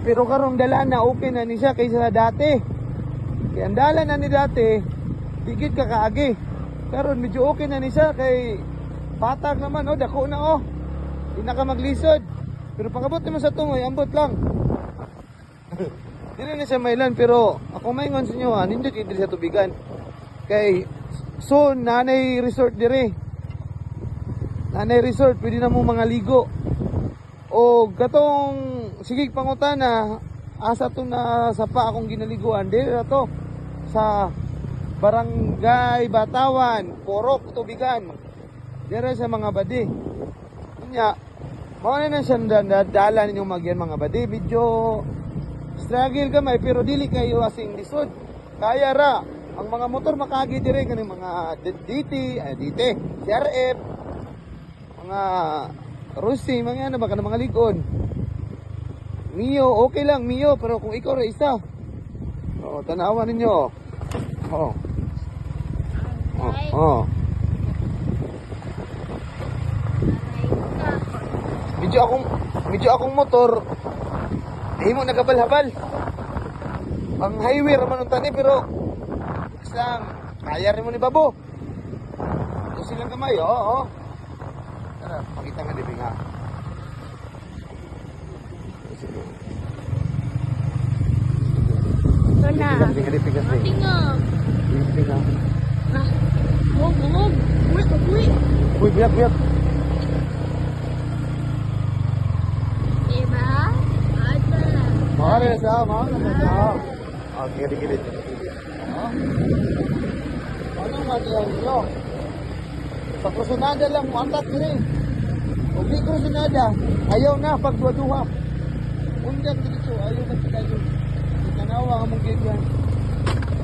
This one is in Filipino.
Pero karong dala na okay na ni siya kaysa sa dati. Kaya ang dala na ni dati, tigid ka kaagi. Karon medyo okay na ni siya kay patag naman oh, dako na oh. Di na ka maglisod. Pero pagabot naman sa tungoy, ambot lang. Dili na siya mailan pero ako maingon sa inyo nindot dili sa tubigan. Kay soon nanay resort dire. Nanay resort pwede na mo mga ligo. O katong sige pangutana asa to na sapa akong ginaliguan dire na to sa Barangay Batawan, Porok, Tubigan. Dire sa mga badi. Kanya mao na siya dala ninyo magyan mga badi. Medyo struggle gamay pero dili kayo asing lisod. Kaya ra ang mga motor makagi dire kaning mga DT, CRF, mga Rusi, mga ano baka ng mga ligon. Mio, okay lang Mio, pero kung ikaw ra isa. Oh, tanawan ninyo. Oh. Oh. Medyo akong motor ay mo nagabal-habal. Ang highway raman tani pero isang kaya rin mo ni Babo. Ito silang kamay, oo. Tara, pakita nga din nga. Ito na. Pigas na. Tingog. Pigas. Huwag. Uy, biyak. Diba? Ata. Mahal na siya. Gilid. Anong material nyo? Sa krusunada lang mo antat rin. Kung di krusunada, ayaw na pagduwa-duwa. Undan dito, ayaw na sila yun. Itanawa ka mong ganyan.